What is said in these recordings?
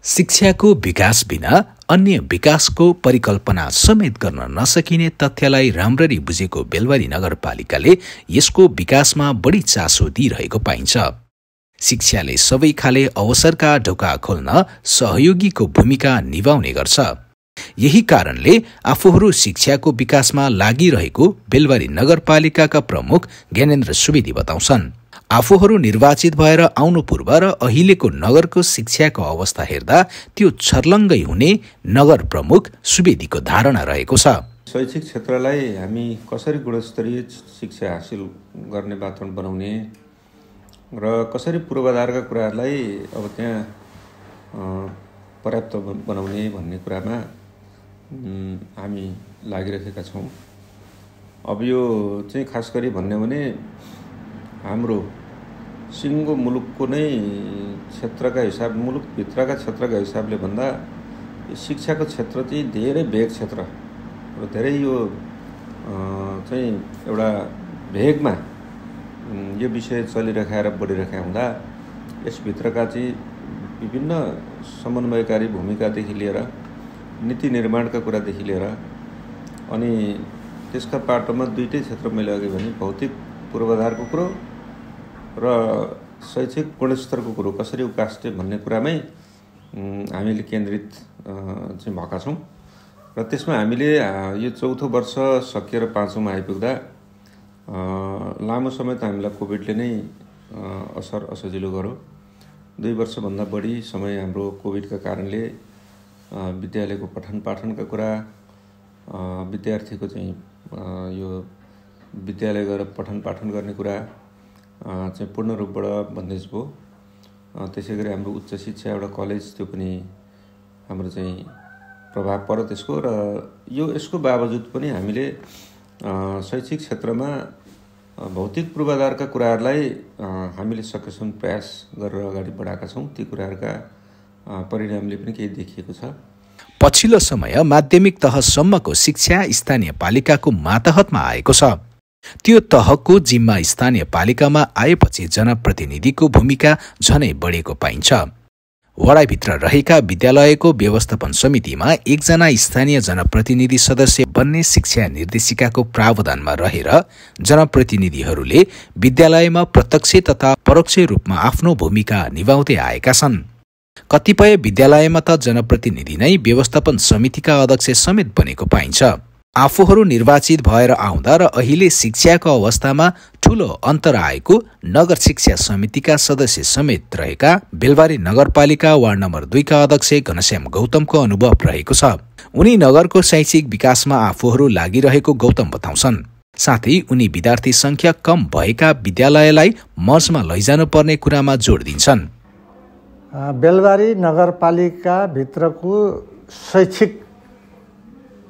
शिक्षाको विकास बिना अन्य विकासको परिकल्पना समेत गर्न नसकिने तथ्यलाई राम्ररी बुझेको बेलबारी नगरपालिकाले यसको विकासमा बढी चासो दिइरहेको पाइन्छ। शिक्षाले सबै खाले अवसरका ढोका खोल्न सहयोगीको भूमिका निभाउने गर्छ। यही कारणले आफूहरू शिक्षाको विकासमा लागिरहेको बेलबारी नगरपालिकाका प्रमुख ज्ञानेन्द्र सुवेदी बताउँछन्। आफूहरू निर्वाचित भएर आउनु पूर्व र अहिलेको नगरको शिक्षाको अवस्था हेर्दा त्यो छर्लङ्गै हुने नगर प्रमुख सुवेदीको धारणा रहेको छ। शैक्षिक क्षेत्रलाई हामी कसरी गुणस्तरीय शिक्षा हासिल गर्ने वातावरण बनाउने र कसरी पूर्वाधारका कुराहरूलाई अब त्यहाँ पर्याप्त बनाउने भन्ने कुरामा हामी लागिरहेका छौँ। अब यो चाहिँ खास गरी भन्ने भने हाम्रो सिङ्गो मुलुकको नै क्षेत्रका हिसाब मुलुकभित्रका क्षेत्रका हिसाबले भन्दा शिक्षाको क्षेत्र चाहिँ धेरै भेग क्षेत्र र धेरै यो चाहिँ एउटा भेगमा यो विषय चलिरहेका र बढिरहेका हुँदा यसभित्रका चाहिँ विभिन्न समन्वयकारी भूमिकादेखि लिएर नीति निर्माणका कुरादेखि लिएर अनि त्यसका पाटोमा दुईटै क्षेत्र मैले अघि भने भौतिक पूर्वाधारको कुरो र शैक्षिक गुणस्तरको कुरो कसरी उकास्ने भन्ने कुरामै हामीले केन्द्रित चाहिँ भएका छौँ र त्यसमा हामीले यो चौथो वर्ष सकिएर पाँचौँमा आइपुग्दा लामो समय त हामीलाई कोभिडले नै असजिलो गर्यो। 2 वर्षभन्दा बढी समय हाम्रो कोभिडका कारणले विद्यालयको पठन पाठनका कुरा विद्यार्थीको चाहिँ यो विद्यालय गएर पठन पाठन गर्ने कुरा चाहिँ पूर्ण रूपबाट बन्देज भयो। त्यसै गरी हाम्रो उच्च शिक्षा एउटा कलेज त्यो पनि हाम्रो चाहिँ प्रभाव पर्यो त्यसको र यसको बावजुद पनि हामीले शैक्षिक क्षेत्रमा भौतिक पूर्वाधारका कुराहरूलाई हामीले सकेसम्म प्रयास गरेर अगाडि बढाएका छौँ। ती कुराहरूका परिणामले पनि केही देखिएको छ। पछिल्लो समय माध्यमिक तहसम्मको शिक्षा स्थानीय पालिकाको मातहतमा आएको छ। त्यो तहको जिम्मा स्थानीय पालिकामा आएपछि जनप्रतिनिधिको भूमिका झनै बढेको पाइन्छ। वडाभित्र रहेका विद्यालयको व्यवस्थापन समितिमा एकजना स्थानीय जनप्रतिनिधि सदस्य बन्ने शिक्षा निर्देशिकाको प्रावधानमा रहेर जनप्रतिनिधिहरूले विद्यालयमा प्रत्यक्ष तथा परोक्ष रूपमा आफ्नो भूमिका निभाउँदै आएका छन्। कतिपय विद्यालयमा त जनप्रतिनिधि नै व्यवस्थापन समितिका अध्यक्ष समेत बनेको पाइन्छ। आफूहरू निर्वाचित भएर आउँदा र अहिले शिक्षाको अवस्थामा ठूलो अन्तर आएको नगर शिक्षा समितिका सदस्य समेत रहेका बेलबारी नगरपालिका वार्ड नम्बर 2 का अध्यक्ष घनश्याम गौतमको अनुभव रहेको छ। उनी नगरको शैक्षिक विकासमा आफूहरू लागिरहेको गौतम बताउँछन्। साथै उनी विद्यार्थी संख्या कम भएका विद्यालयलाई मर्जमा लैजानु पर्ने कुरामा जोड दिन्छन्। बेलबारी नगरपालिका भित्रको शैक्षिक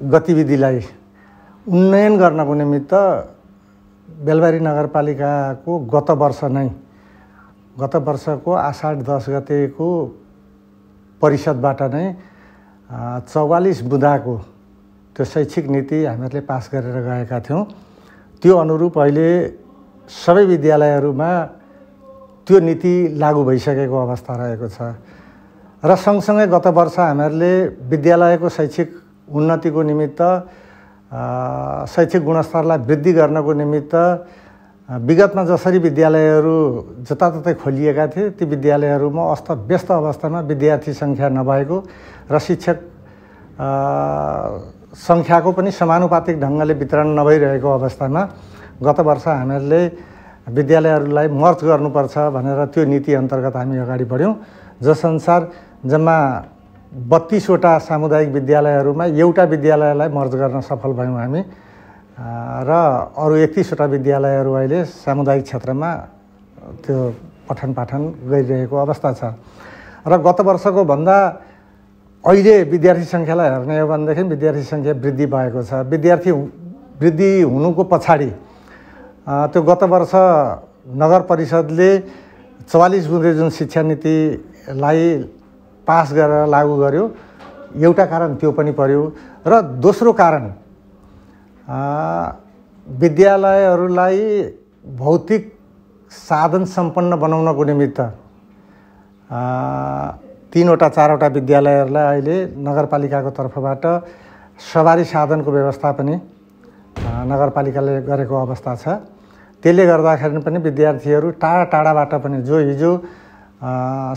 गतिविधिलाई उन्नयन गर्नको निमित्त बेलबारी नगरपालिकाको गत वर्षको आषाढ 10 गतेको परिषदबाट नै 44 बुँदाको त्यो शैक्षिक नीति हामीहरूले पास गरेर गएका थियौँ। त्यो अनुरूप अहिले सबै विद्यालयहरूमा त्यो नीति लागू भइसकेको अवस्था रहेको छ र सँगसँगै गत वर्ष हामीहरूले विद्यालयको शैक्षिक उन्नतिको निमित्त शैक्षिक गुणस्तरलाई वृद्धि गर्नको निमित्त विगतमा जसरी विद्यालयहरू जताततै खोलिएका थिए ती विद्यालयहरूमा अस्तव्यस्त अवस्थामा विद्यार्थी सङ्ख्या नभएको र शिक्षक सङ्ख्याको पनि समानुपातिक ढङ्गले वितरण नभइरहेको अवस्थामा गत वर्ष हामीहरूले विद्यालयहरूलाई मर्ज गर्नुपर्छ भनेर त्यो नीति अन्तर्गत हामी अगाडि बढ्यौँ। जसअनुसार जम्मा 32 वटा सामुदायिक विद्यालयहरूमा एउटा विद्यालयलाई मर्ज गर्न सफल भयौँ हामी र अरू 31 वटा विद्यालयहरू अहिले सामुदायिक क्षेत्रमा त्यो पठन पाठन गरिरहेको अवस्था छ र गत वर्षको भन्दा अहिले विद्यार्थी सङ्ख्यालाई हेर्ने हो भनेदेखि विद्यार्थी सङ्ख्या वृद्धि भएको छ। विद्यार्थी वृद्धि हुनुको पछाडि त्यो गत वर्ष नगर परिषदले 44 बुँदे जुन शिक्षा नीतिलाई पास गरेर लागू गर्यो, एउटा कारण त्यो पनि पर्यो र दोस्रो कारण विद्यालयहरूलाई भौतिक साधन सम्पन्न बनाउनको निमित्त 3वटा 4वटा विद्यालयहरूलाई अहिले नगरपालिकाको तर्फबाट सवारी साधनको व्यवस्था पनि नगरपालिकाले गरेको अवस्था छ। त्यसले गर्दाखेरि पनि विद्यार्थीहरू टाढा टाढाबाट पनि जो हिजो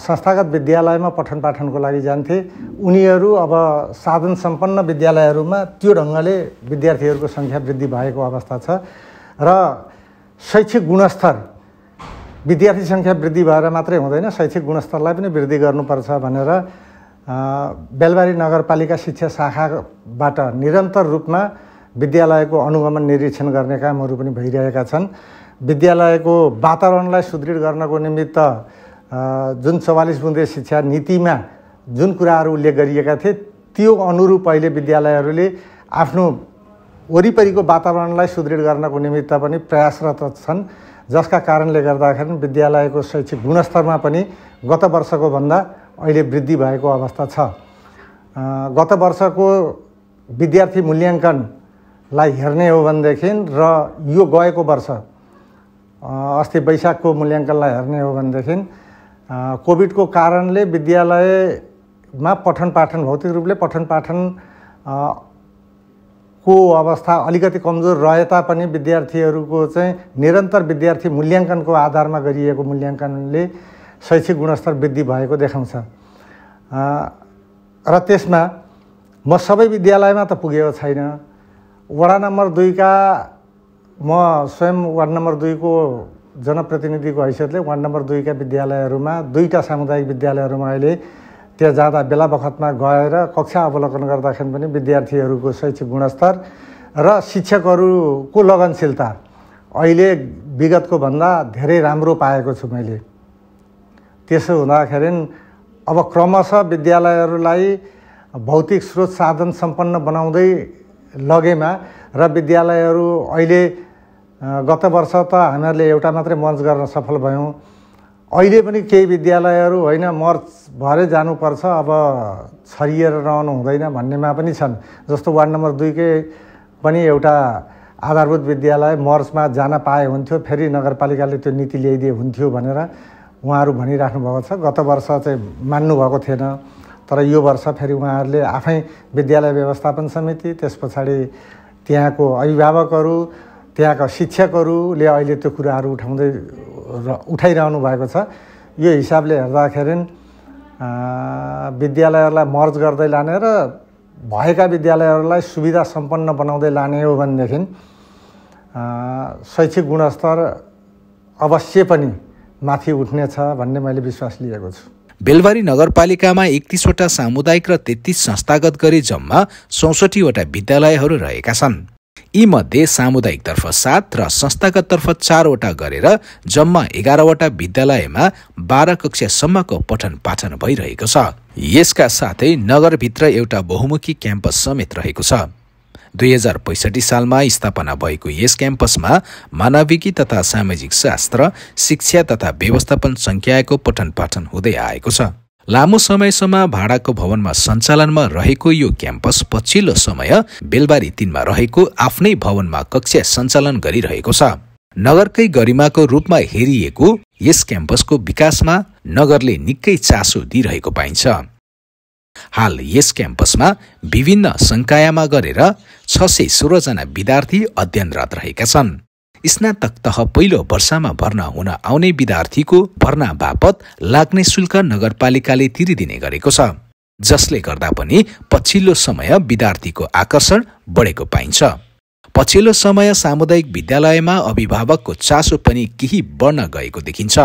संस्थागत विद्यालयमा पठन पाठनको लागि जान्थे उनीहरू अब साधन सम्पन्न विद्यालयहरूमा त्यो ढङ्गले विद्यार्थीहरूको सङ्ख्या वृद्धि भएको अवस्था छ र शैक्षिक गुणस्तर विद्यार्थी सङ्ख्या वृद्धि भएर मात्रै हुँदैन, शैक्षिक गुणस्तरलाई पनि वृद्धि गर्नुपर्छ भनेर बेलबारी नगरपालिका शिक्षा शाखाबाट निरन्तर रूपमा विद्यालयको अनुगमन निरीक्षण गर्ने कामहरू पनि भइरहेका छन्। विद्यालयको वातावरणलाई सुदृढ गर्नको निमित्त जुन 44 बुँदे शिक्षा नीतिमा जुन कुराहरू उल्लेख गरिएका थिए त्यो अनुरूप अहिले विद्यालयहरूले आफ्नो वरिपरिको वातावरणलाई सुदृढ गर्नको निमित्त पनि प्रयासरत छन्, जसका कारणले गर्दाखेरि विद्यालयको शैक्षिक गुणस्तरमा पनि गत वर्षको भन्दा अहिले वृद्धि भएको अवस्था छ। गत वर्षको विद्यार्थी मूल्याङ्कनलाई हेर्ने हो भनेदेखि र यो गएको वर्ष अस्ति वैशाखको मूल्याङ्कनलाई हेर्ने हो भनेदेखि कोभिडको कारणले विद्यालयमा पठन पाठन भौतिक रूपले पठन पाठन को अवस्था अलिकति कमजोर रहे तापनि विद्यार्थीहरूको चाहिँ निरन्तर विद्यार्थी मूल्याङ्कनको आधारमा गरिएको मूल्याङ्कनले शैक्षिक गुणस्तर वृद्धि भएको देखाउँछ। र त्यसमा म सबै विद्यालयमा त पुगेको छैन। वडा नम्बर 2 का म स्वयं वार्ड नम्बर 2 को जनप्रतिनिधिको हैसियतले वार्ड नम्बर 2 का विद्यालयहरूमा 2टा सामुदायिक विद्यालयहरूमा अहिले त्यहाँ जाँदा बेला बखतमा गएर कक्षा अवलोकन गर्दाखेरि पनि विद्यार्थीहरूको शैक्षिक गुणस्तर र शिक्षकहरूको लगनशीलता अहिले विगतको भन्दा धेरै राम्रो पाएको छु मैले। त्यसो हुँदाखेरि अब क्रमशः विद्यालयहरूलाई भौतिक स्रोत साधन सम्पन्न बनाउँदै लगेमा र विद्यालयहरू अहिले गत वर्ष त हामीहरूले एउटा मात्रै मञ्च गर्न सफल भयौँ। अहिले पनि केही विद्यालयहरू होइन मर्च भरे जानुपर्छ, अब छरिएर रहनु हुँदैन भन्नेमा पनि छन्। जस्तो वार्ड नम्बर 2 कै पनि एउटा आधारभूत विद्यालय मर्चमा जान पाए हुन्थ्यो, फेरि नगरपालिकाले त्यो नीति ल्याइदिए हुन्थ्यो भनेर उहाँहरू भनिराख्नु भएको छ। गत वर्ष चाहिँ मान्नुभएको थिएन, तर यो वर्ष फेरि उहाँहरूले आफै विद्यालय व्यवस्थापन समिति, त्यस पछाडि त्यहाँको अभिभावकहरू, त्यहाँका शिक्षकहरूले अहिले त्यो कुराहरू उठाइरहनु भएको छ। यो हिसाबले हेर्दाखेरि विद्यालयहरूलाई मर्ज गर्दै लाने र भएका विद्यालयहरूलाई सुविधा सम्पन्न बनाउँदै लाने हो भनेदेखि शैक्षिक गुणस्तर अवश्य पनि माथि उठ्नेछ भन्ने मैले विश्वास लिएको छु। बेलबारी नगरपालिकामा 31वटा सामुदायिक र 33 संस्थागत गरी जम्मा 64वटा विद्यालयहरू रहेका छन्। यीमध्ये सामुदायिकतर्फ 7 र संस्थागततर्फ 4वटा गरेर जम्मा 11वटा विद्यालयमा 12 कक्षासम्मको पठन पाठन भइरहेको छ। यसका साथै नगरभित्र एउटा बहुमुखी क्याम्पस समेत रहेको छ। 2065 सालमा स्थापना भएको यस क्याम्पसमा मानविकी तथा सामाजिक शास्त्र, शिक्षा तथा व्यवस्थापन संकायको पठन पाठन हुँदै आएको छ। लामो समयसम्म भाडाको भवनमा सञ्चालनमा रहेको यो क्याम्पस पछिल्लो समय बेलबारी 3 मा रहेको आफ्नै भवनमा कक्षा सञ्चालन गरिरहेको छ। नगरकै गरिमाको रूपमा हेरिएको यस क्याम्पसको विकासमा नगरले निकै चासो दिइरहेको पाइन्छ। हाल यस क्याम्पसमा विभिन्न संकायमा गरेर 616 जना विद्यार्थी अध्ययनरत रहेका छन्। स्नातक तह पहिलो वर्षमा भर्ना हुन आउने विद्यार्थीको भर्ना बापत लाग्ने शुल्क नगरपालिकाले तिरिदिने गरेको छ, जसले गर्दा पनि पछिल्लो समय विद्यार्थीको आकर्षण बढेको पाइन्छ। पछिल्लो समय सामुदायिक विद्यालयमा अभिभावकको चासो पनि केही बढ्न गएको देखिन्छ।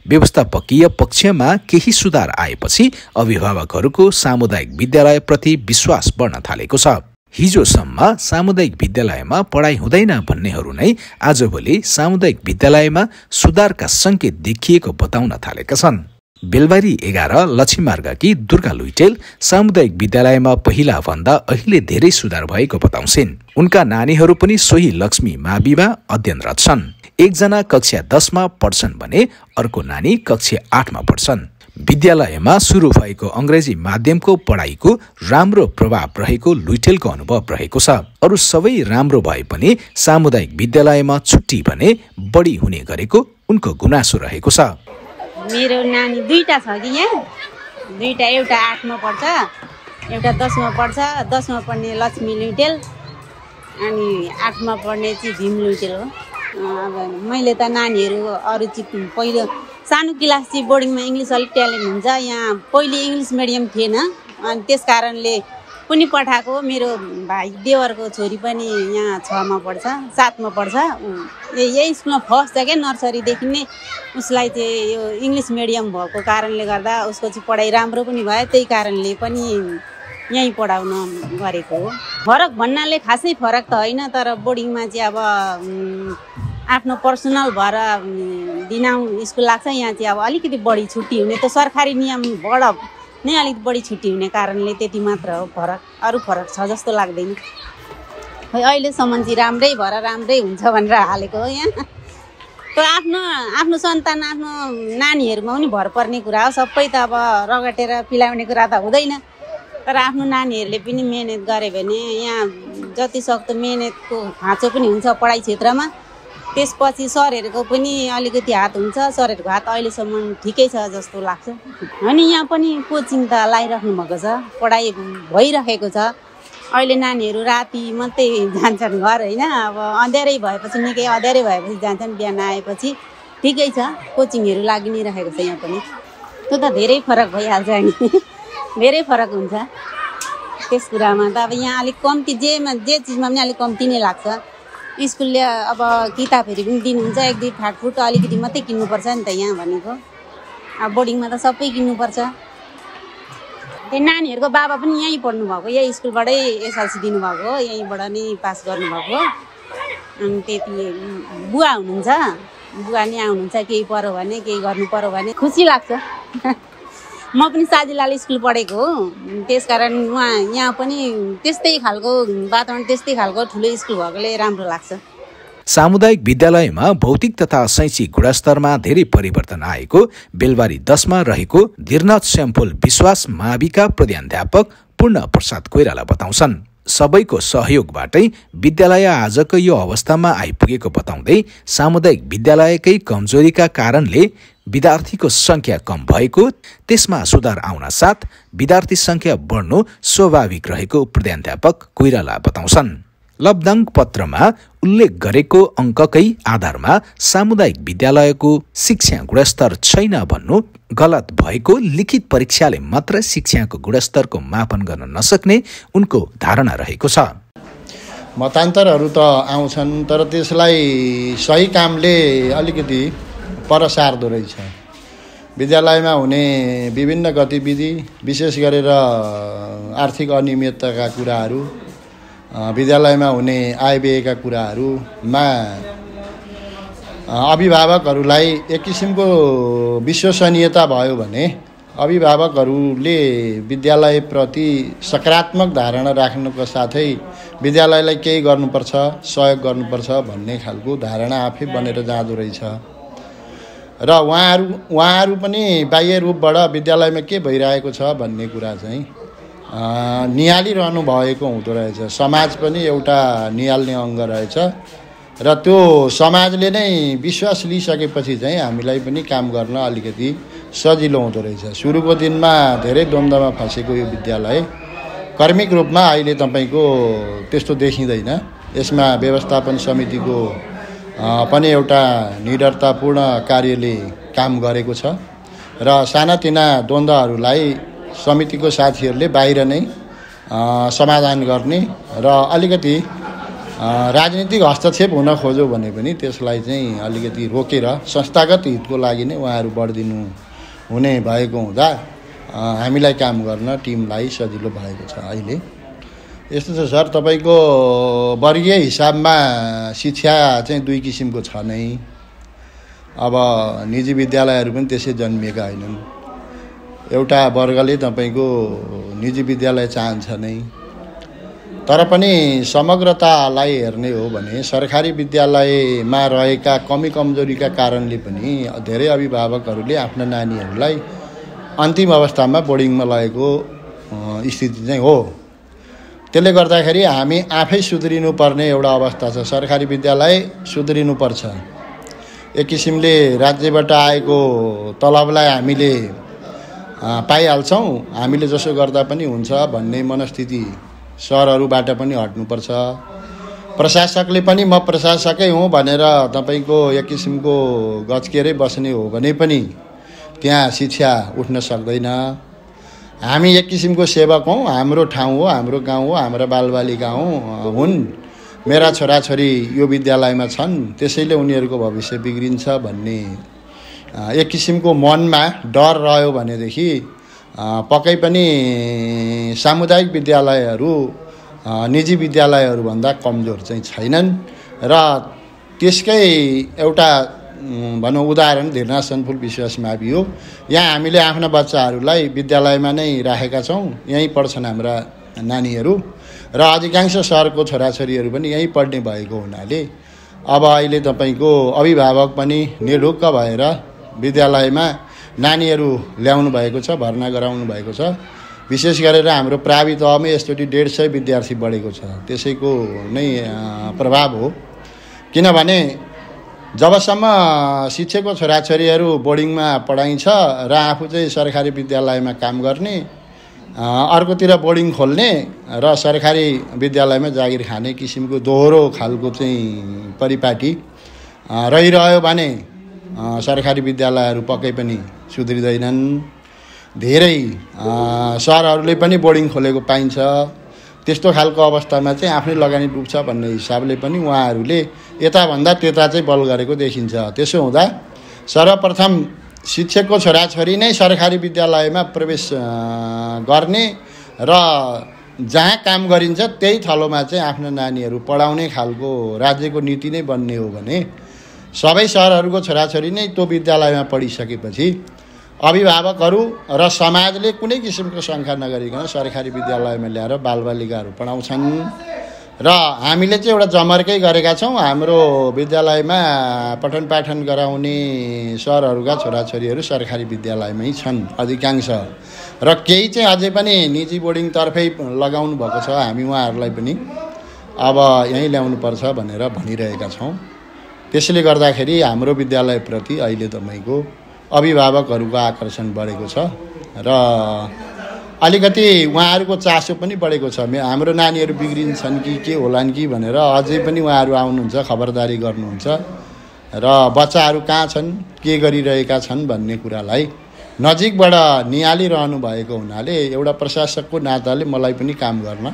व्यवस्थापकीय पक्षमा केही सुधार आएपछि अभिभावकहरूको सामुदायिक विद्यालयप्रति विश्वास बढ्न थालेको छ। हिजोसम्म सामुदायिक विद्यालयमा पढाइ हुँदैन भन्नेहरू नै आजभोलि सामुदायिक विद्यालयमा सुधारका संकेत देखिएको बताउन थालेका छन्। बेलबारी 11 लक्ष्मीमार्गकी दुर्गा लुइटेल सामुदायिक विद्यालयमा पहिला भन्दा अहिले धेरै सुधार भएको बताउँछिन्। उनका नानीहरू पनि सोही लक्ष्मी माविमा अध्ययनरत छन्। एकजना कक्षा 10 मा पढ्छन् भने अर्को नानी कक्षा 8 मा पढ्छन्। विद्यालयमा सुरु भएको अंग्रेजी माध्यमको पढाइको राम्रो प्रभाव रहेको लुइटेलको अनुभव रहेको छ। अरु सबै राम्रो भए पनि सामुदायिक विद्यालयमा छुट्टी भने बढी हुने गरेको उनको गुनासो रहेको छ। मेरो नानी 2टा छ कि यहाँ दुईटा, एउटा 8मा पढ्छ, एउटा 10मा पढ्छ। 10मा पढ्ने लक्ष्मी लुइटेल अनि 8मा पढ्ने चाहिँ भीम लुइटेल हो। अब मैले त नानीहरू अरू चाहिँ पहिलो सानो क्लास चाहिँ बोर्डिङमा इङ्ग्लिस अलिक ट्यालेन्ट हुन्छ। यहाँ पहिले इङ्ग्लिस मिडियम थिएन अनि त्यस कारणले पनि पठाएको। मेरो भाइ देवरको छोरी पनि यहाँ 6मा पढ्छ, 7मा पढ्छ। यही स्कुलमा फर्स्ट छ क्या, नर्सरीदेखि नै उसलाई चाहिँ यो इङ्ग्लिस मिडियम भएको कारणले गर्दा उसको चाहिँ पढाइ राम्रो पनि भयो। त्यही कारणले पनि यहीँ पढाउन गरेको हो। फरक भन्नाले खासै फरक त होइन, तर बोर्डिङमा चाहिँ अब आफ्नो पर्सनल भएर दिनाउ स्कुल लाग्छ। यहाँ चाहिँ अब अलिकति बढी छुट्टी हुने, त सरकारी नियमबाट नै अलिक बढी छुट्टी हुने कारणले त्यति मात्र हो फरक, अरू फरक छ जस्तो लाग्दैन। खै अहिलेसम्म चाहिँ राम्रै भएर राम्रै हुन्छ भनेर हालेको हो यहाँ। त्यो आफ्नो सन्तान, आफ्नो नानीहरूमा पनि भर पर्ने कुरा हो। सबै त अब रगटेर पिलाउने कुरा त हुँदैन, तर आफ्नो नानीहरूले पनि मेहनत गरे भने यहाँ जति सक्दो मेहनतको खाँचो पनि हुन्छ पढाइ क्षेत्रमा। त्यसपछि सरहरूको पनि अलिकति हात हुन्छ। सरहरूको हात अहिलेसम्म ठिकै छ जस्तो लाग्छ। अनि यहाँ पनि कोचिङ त लगाइराख्नु भएको छ, पढाइ भइरहेको छ। अहिले नानीहरू राति मात्रै जान्छन् घर होइन, अब अँध्यारै भएपछि निकै अँध्यारै भएपछि जान्छन्, बिहान आएपछि ठिकै छ। कोचिङहरू लागि नै रहेको छ यहाँ पनि। त्यो त धेरै फरक भइहाल्छ नि, धेरै फरक हुन्छ त्यस कुरामा त। अब यहाँ अलिक कम्ती जे चिजमा पनि अलिक कम्ती नै लाग्छ। स्कुलले अब किताबहरू पनि दिनुहुन्छ, 1-2 फाटफुट अलिकति मात्रै किन्नुपर्छ नि त यहाँ भनेको। अब बोर्डिङमा त सबै किन्नुपर्छ। त्यो नानीहरूको बाबा पनि यहीँ पढ्नु भएको, यही स्कुलबाटै एसएलसी दिनुभएको हो, यहीँबाट नै पास गर्नुभएको। अनि त्यति बुवा हुनुहुन्छ, बुवा नै आउनुहुन्छ, केही पऱ्यो भने केही गर्नु पऱ्यो भने खुसी लाग्छ। म पनि साजिलाल स्कुल पढेको हो, त्यसकारण उहाँ यहाँ पनि त्यस्तै खालको वातावरण, त्यस्तै खालको ठुलो स्कुल भएकोले राम्रो लाग्छ। सामुदायिक विद्यालयमा भौतिक तथा शैक्षिक गुणस्तरमा धेरै परिवर्तन आएको बेलबारी 10मा रहेको धीरनाथ स्याम्फुल विश्वास माविका प्रधानाध्यापक पूर्ण प्रसाद कोइराला बताउँछन्। सबैको सहयोगबाटै विद्यालय आजको यो अवस्थामा आइपुगेको बताउँदै सामुदायिक विद्यालयकै कमजोरीका कारणले विद्यार्थीको संख्या कम भएको, त्यसमा सुधार आउन साथ विद्यार्थी संख्या बढ्नु स्वाभाविक रहेको प्रधानाध्यापक कोइराला बताउँछन्। लब्धाङ पत्रमा उल्लेख गरेको अङ्ककै आधारमा सामुदायिक विद्यालयको शिक्षा गुणस्तर छैन भन्नु गलत भएको, लिखित परीक्षाले मात्र शिक्षाको गुणस्तरको मापन गर्न नसक्ने उनको धारणा रहेको छ। मतान्तरहरू त आउँछन्, तर त्यसलाई सही कामले अलिकति पर सार्दो रहेछ। विद्यालयमा हुने विभिन्न गतिविधि, विशेष गरेर आर्थिक अनियमितताका कुराहरू, विद्यालयमा हुने आयव्ययका कुराहरूमा अभिभावकहरूलाई एक किसिमको विश्वसनीयता भयो भने अभिभावकहरूले विद्यालयप्रति सकारात्मक धारणा राख्नुको साथै विद्यालयलाई केही गर्नुपर्छ, सहयोग गर्नुपर्छ भन्ने खालको धारणा आफै बनेर जाँदो रहेछ। र उहाँहरू पनि बाह्य रूपबाट विद्यालयमा के भइरहेको छ भन्ने कुरा चाहिँ निहालिरहनु भएको हुँदो रहेछ। समाज पनि एउटा निहाल्ने अङ्ग रहेछ र त्यो समाजले नै विश्वास लिइसकेपछि चाहिँ हामीलाई पनि काम गर्न अलिकति सजिलो हुँदो रहेछ। सुरुको दिनमा धेरै द्वन्द्वमा फँसेको यो विद्यालय कर्मिक रूपमा अहिले तपाईँको त्यस्तो देखिँदैन। यसमा व्यवस्थापन समितिको पनि एउटा निडरतापूर्ण कार्यले काम गरेको छ र सानातिना द्वन्द्वहरूलाई समितिको साथीहरूले बाहिर नै समाधान गर्ने र अलिकति राजनीतिक हस्तक्षेप हुन खोज्यो भने पनि त्यसलाई चाहिँ अलिकति रोकेर संस्थागत हितको लागि नै उहाँहरू बढिदिनु हुने भएको हुँदा हामीलाई काम गर्न टिमलाई सजिलो भएको छ। अहिले यस्तो छ सर, तपाईँको वर्गीय हिसाबमा शिक्षा चाहिँ 2 किसिमको छ नै। अब निजी विद्यालयहरू पनि त्यसै जन्मिएका होइनन्। एउटा वर्गले तपाईँको निजी विद्यालय चाहन्छ नै, तर पनि समग्रतालाई हेर्ने हो भने सरकारी विद्यालयमा रहेका कमी कमजोरीका कारणले पनि धेरै अभिभावकहरूले आफ्ना नानीहरूलाई अन्तिम अवस्थामा बोर्डिङमा लगेको स्थिति चाहिँ हो। त्यसले गर्दाखेरि हामी आफै सुध्रिनुपर्ने एउटा अवस्था छ। सरकारी विद्यालय सुध्रिनुपर्छ। एक किसिमले राज्यबाट आएको तलबलाई हामीले पाइहाल्छौँ, हामीले जसो गर्दा पनि हुन्छ भन्ने मनस्थिति सहरहरूबाट पनि हट्नुपर्छ। प्रशासकले पनि म प्रशासकै हुँ भनेर तपाईँको एक किसिमको गच्किएरै बस्ने हो भने पनि त्यहाँ शिक्षा उठ्न सक्दैन। हामी एक किसिमको सेवक हौँ, हाम्रो ठाउँ हो, हाम्रो गाउँ हो, हाम्रा बालबालिका हुन्, मेरा छोराछोरी यो विद्यालयमा छन्, त्यसैले उनीहरूको भविष्य बिग्रिन्छ भन्ने एक किसिमको मनमा डर रह्यो भनेदेखि पक्कै पनि सामुदायिक विद्यालयहरू निजी विद्यालयहरूभन्दा कमजोर चाहिँ छैनन्। र त्यसकै एउटा भनौँ उदाहरण धीरना सनफुल विश्वास मावि हो। यहाँ हामीले आफ्ना बच्चाहरूलाई विद्यालयमा नै राखेका छौँ, यहीँ पढ्छन् हाम्रा नानीहरू र अधिकांश सहरको छोराछोरीहरू पनि यहीँ पढ्ने भएको हुनाले अब अहिले तपाईँको अभिभावक पनि निर्ढुक्क भएर विद्यालयमा नानीहरू ल्याउनु भएको छ, भर्ना गराउनु भएको छ। विशेष गरेर हाम्रो प्रावि तहमै यसचोटि 150 विद्यार्थी बढेको छ, त्यसैको नै प्रभाव हो। किनभने जबसम्म शिक्षकको छोराछोरीहरू बोर्डिङमा पढाइन्छ र आफू चाहिँ सरकारी विद्यालयमा काम गर्ने, अर्कोतिर बोर्डिङ खोल्ने र सरकारी विद्यालयमा जागिर खाने किसिमको दोहोरो खालको चाहिँ परिपाटी रहिरह्यो भने सरकारी विद्यालयहरू पक्कै पनि सुध्रिँदैनन्। धेरै सहरहरूले पनि बोर्डिङ खोलेको पाइन्छ। त्यस्तो खालको अवस्थामा चाहिँ आफ्नै लगानी डुब्छ भन्ने हिसाबले पनि उहाँहरूले यताभन्दा त्यता चाहिँ बल गरेको देखिन्छ। त्यसो हुँदा सर्वप्रथम शिक्षकको छोराछोरी नै सरकारी विद्यालयमा प्रवेश गर्ने र जहाँ काम गरिन्छ त्यही थलोमा चाहिँ आफ्ना नानीहरू पढाउने खालको राज्यको नीति नै बन्ने हो भने सबै सहरहरूको छोराछोरी नै त्यो विद्यालयमा पढिसकेपछि अभिभावकहरू र समाजले कुनै किसिमको शङ्का नगरिकन सरकारी विद्यालयमा ल्याएर बालबालिकाहरू पढाउँछन्। र हामीले चाहिँ एउटा जमर्कै गरेका छौँ, हाम्रो विद्यालयमा पठन पाठन गराउने सहरहरूका छोराछोरीहरू सरकारी विद्यालयमै छन् अधिकांश, र केही चाहिँ अझै पनि निजी बोर्डिङतर्फै लगाउनु भएको छ। हामी उहाँहरूलाई पनि अब यहीँ ल्याउनुपर्छ भनेर भनिरहेका छौँ। त्यसले गर्दाखेरि हाम्रो विद्यालयप्रति अहिले तपाईँको अभिभावकहरूको आकर्षण बढेको छ र अलिकति उहाँहरूको चासो पनि बढेको छ। हाम्रो नानीहरू बिग्रिन्छन् कि के होलान् कि भनेर अझै पनि उहाँहरू आउनुहुन्छ, खबरदारी गर्नुहुन्छ र बच्चाहरू कहाँ छन्, के गरिरहेका छन् भन्ने कुरालाई नजिकबाट निहालिरहनु भएको हुनाले एउटा प्रशासकको नाताले मलाई पनि काम गर्न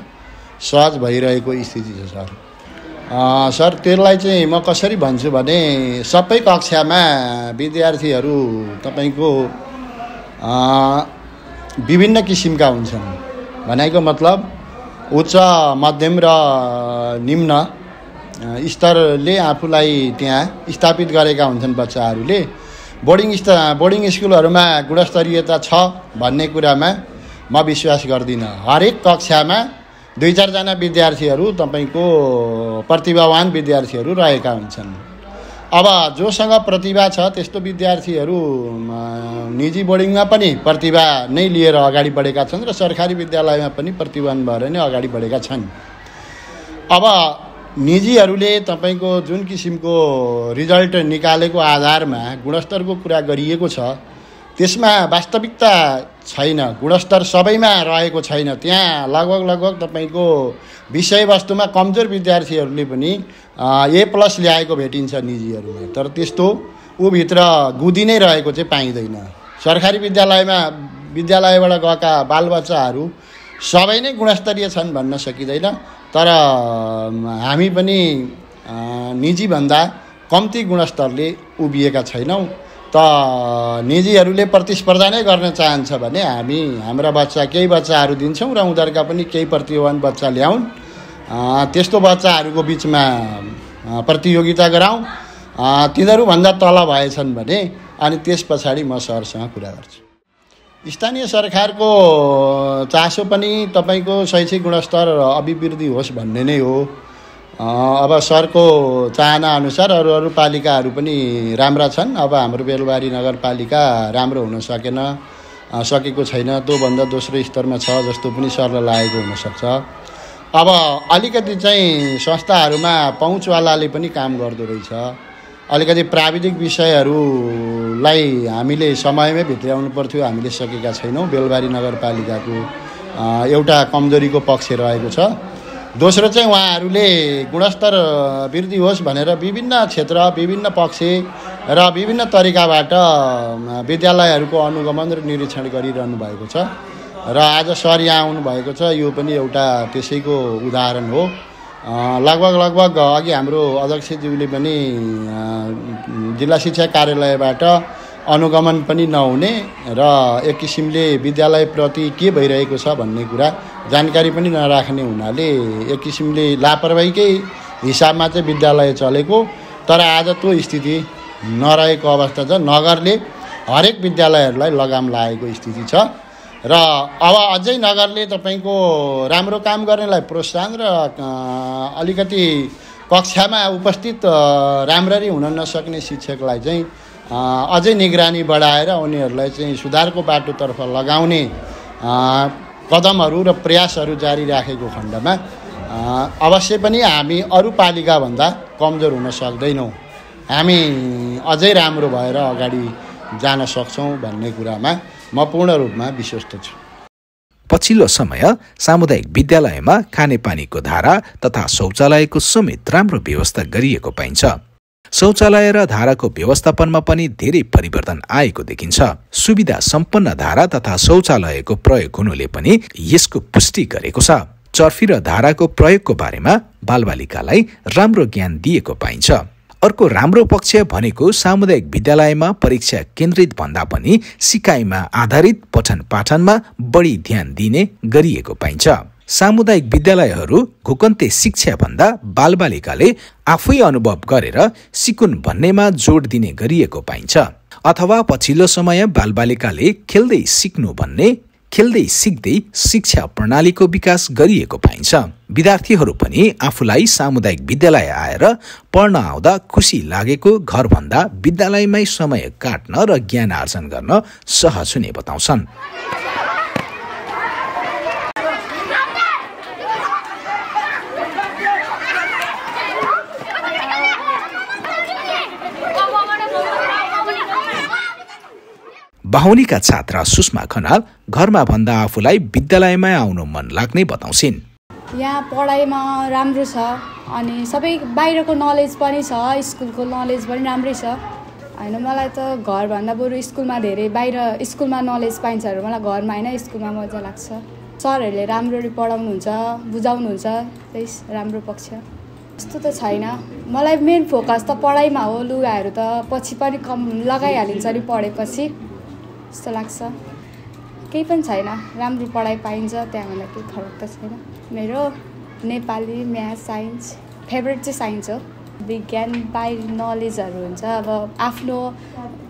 सहज भइरहेको स्थिति छ सर। सर त्यसलाई चाहिँ म कसरी भन्छु भने सबै कक्षामा विद्यार्थीहरू तपाईँको विभिन्न किसिमका हुन्छन्। भनेको मतलब उच्च मध्यम र निम्न स्तरले आफूलाई त्यहाँ स्थापित गरेका हुन्छन् बच्चाहरूले। बोर्डिङ स्कुलहरूमा गुणस्तरीयता छ भन्ने कुरामा म विश्वास गर्दिनँ। हरेक कक्षामा 2-4 जना विद्यार्थीहरू तपाईँको प्रतिभावान विद्यार्थीहरू रहेका हुन्छन्। अब जोसँग प्रतिभा छ त्यस्तो विद्यार्थीहरू निजी बोर्डिङमा पनि प्रतिभा नै लिएर अगाडि बढेका छन् र सरकारी विद्यालयमा पनि प्रतिभावान भएर नै अगाडि बढेका छन्। अब निजीहरूले तपाईँको जुन किसिमको रिजल्ट निकालेको आधारमा गुणस्तरको कुरा गरिएको छ त्यसमा वास्तविकता छैन, गुणस्तर सबैमा रहेको छैन। त्यहाँ लगभग तपाईँको विषयवस्तुमा कमजोर विद्यार्थीहरूले पनि A+ ल्याएको भेटिन्छ निजीहरूमा, तर त्यस्तो भित्र गुदी नै रहेको चाहिँ पाइँदैन। सरकारी विद्यालयबाट गएका बालबच्चाहरू सबै नै गुणस्तरीय छन् भन्न सकिँदैन, तर हामी पनि निजीभन्दा कम्ती गुणस्तरले उभिएका छैनौँ। त निजीहरूले प्रतिस्पर्धा नै गर्न चाहन्छ भने हाम्रा केही बच्चाहरू दिन्छौँ र उनीहरूका पनि केही प्रतिभावान बच्चा ल्याउन्, त्यस्तो बच्चाहरूको बिचमा प्रतियोगिता गराउँ। तिनीहरूभन्दा तल भएछन् भने अनि त्यस पछाडि म सरसँग कुरा गर्छु। स्थानीय सरकारको चासो पनि तपाईँको शैक्षिक गुणस्तर अभिवृद्धि होस् भन्ने नै हो। अब सरको चाहना अनुसार अरू पालिकाहरू पनि राम्रा छन्। अब हाम्रो बेलबारी नगरपालिका राम्रो हुन सकेको छैन, त्योभन्दा दोस्रो स्तरमा छ जस्तो पनि सरलाई लागेको हुनसक्छ। अब अलिकति चाहिँ संस्थाहरूमा पहुँचवालाले पनि काम गर्दो रहेछ, अलिकति प्राविधिक विषयहरू लाई हामीले समयमै भित्र्याउनु पर्थ्यो, हामीले सकेका छैनौँ। बेलबारी नगरपालिकाको एउटा कमजोरीको पक्ष रहेको छ। दोस्रो चाहिँ उहाँहरूले गुणस्तर वृद्धि होस् भनेर विभिन्न क्षेत्र, विभिन्न पक्ष र विभिन्न तरिकाबाट विद्यालयहरूको अनुगमन र निरीक्षण गरिरहनु भएको छ र आज सर यहाँ आउनुभएको छ। यो पनि एउटा त्यसैको उदाहरण हो। लगभग अघि हाम्रो अध्यक्षज्यूले पनि जिल्ला शिक्षा कार्यालयबाट अनुगमन पनि नहुने र एक किसिमले विद्यालयप्रति के भइरहेको छ भन्ने कुरा जानकारी पनि नराख्ने हुनाले एक किसिमले लापरवाहीकै हिसाबमा चाहिँ विद्यालय चलेको। तर आज त्यो स्थिति नरहेको अवस्था छ। नगरले हरेक विद्यालयहरूलाई लगाम लागेको स्थिति छ र अब अझै नगरले तपाईँको राम्रो काम गर्नेलाई प्रोत्साहन र अलिकति कक्षामा उपस्थित राम्ररी हुन नसक्ने शिक्षकलाई चाहिँ अझै निगरानी बढाएर उनीहरूलाई चाहिँ सुधारको बाटोतर्फ लगाउने कदमहरू र प्रयासहरू जारी राखेको खण्डमा अवश्य पनि हामी अरू पालिकाभन्दा कमजोर हुन सक्दैनौँ। हामी अझै राम्रो भएर अगाडि जान सक्छौँ भन्ने कुरामा म पूर्ण रूपमा विश्वस्त छु। पछिल्लो समय सामुदायिक विद्यालयमा खानेपानीको धारा तथा शौचालयको समेत राम्रो व्यवस्था गरिएको पाइन्छ। शौचालय र धाराको व्यवस्थापनमा पनि धेरै परिवर्तन आएको देखिन्छ। सुविधा सम्पन्न धारा तथा शौचालयको प्रयोग हुनुले पनि यसको पुष्टि गरेको छ। चर्फी र धाराको प्रयोगको बारेमा बालबालिकालाई राम्रो ज्ञान दिएको पाइन्छ। अर्को राम्रो पक्ष भनेको सामुदायिक विद्यालयमा परीक्षा केन्द्रित भन्दा पनि सिकाइमा आधारित पठन पाठनमा बढी ध्यान दिने गरिएको पाइन्छ। सामुदायिक विद्यालयहरू घुकन्ते शिक्षा भन्दा बालबालिकाले आफै अनुभव गरेर सिकुन् भन्नेमा जोड दिने गरिएको पाइन्छ। अथवा पछिल्लो समय बालबालिकाले खेल्दै सिक्नु भन्ने खेल्दै सिक्दै शिक्षा प्रणालीको विकास गरिएको पाइन्छ। विद्यार्थीहरू पनि आफूलाई सामुदायिक विद्यालय आएर पढ्न आउँदा खुसी लागेको घरभन्दा विद्यालयमै समय काट्न र ज्ञान आर्जन गर्न सहज हुने बताउँछन्। बाहुनीका छात्रा सुषमा खनाल घरमा भन्दा आफूलाई विद्यालयमा आउनु मन लाग्ने बताउँछिन्। यहाँ पढाइमा राम्रो छ अनि सबै बाहिरको नलेज पनि छ, स्कुलको नलेज पनि राम्रै छ। होइन मलाई त घरभन्दा बरु स्कुलमा धेरै बाहिर स्कुलमा नलेज पाइन्छ अरे मलाई घरमा होइन स्कुलमा मजा लाग्छ। सरहरूले राम्ररी पढाउनुहुन्छ, बुझाउनुहुन्छ, त्यही राम्रो पक्ष। यस्तो त छैन, मलाई मेन फोकस त पढाइमा हो। लुगाहरू त पछि पनि कम लगाइहालिन्छ नि पढेपछि जस्तो लाग्छ। केही पनि छैन, राम्रो पढाइ पाइन्छ, त्यहाँभन्दा केही फरक त छैन। मेरो नेपाली, म्याथ, साइन्स फेभरेट चाहिँ साइन्स हो। विज्ञान बाहिर नलेजहरू हुन्छ, अब आफ्नो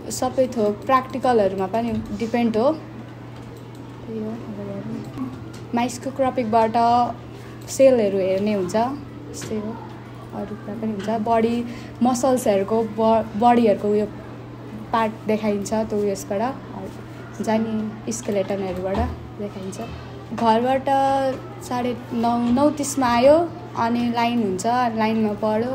सबै थोक प्र्याक्टिकलहरूमा पनि डिपेन्ड हो। त्यही हो। माइक्रोस्कोपिकबाट सेलहरू हेर्ने हुन्छ, त्यस्तै हो। अरू कुरा पनि हुन्छ, बडी मसल्सहरूको बडीहरूको उयो पार्ट देखाइन्छ, त्यो उयसबाट जाने स्केलेटनहरूबाट देखाइन्छ। घरबाट 9:30 आयो अनि लाइन हुन्छ, लाइनमा पढ्यो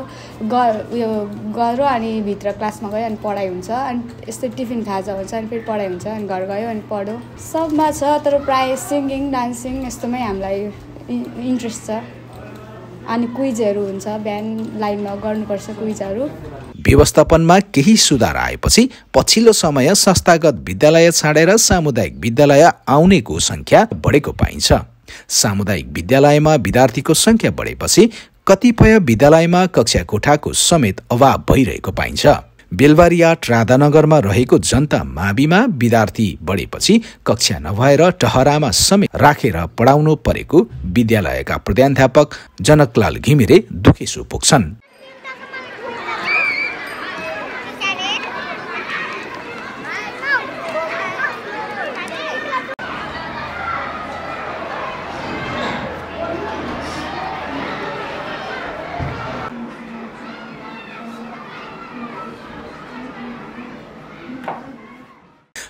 उयो गऱ्यो अनि भित्र क्लासमा गयो अनि पढाइ हुन्छ अनि यस्तै टिफिन खाजा हुन्छ अनि फेरि पढाइ हुन्छ अनि घर गयो अनि पढ्यो। सबमा छ, तर प्रायः सिङ्गिङ डान्सिङ यस्तोमै हामीलाई इन्ट्रेस्ट छ। अनि क्विजहरू हुन्छ, बिहान लाइनमा गर्नुपर्छ क्विजहरू। व्यवस्थापनमा केही सुधार आएपछि पछिल्लो समय संस्थागत विद्यालय छाडेर सामुदायिक विद्यालय आउनेको संख्या बढेको पाइन्छ। सामुदायिक विद्यालयमा विद्यार्थीको संख्या बढेपछि कतिपय विद्यालयमा कक्षा कोठाको समेत अभाव भइरहेको पाइन्छ। बेलबारी 8 राधानगरमा रहेको जनता माविमा विद्यार्थी बढेपछि कक्षा नभएर टहरामा समेत राखेर पढाउनु परेको विद्यालयका प्रधानाध्यापक जनकलाल घिमिरे दुखेसो पुग्छन्।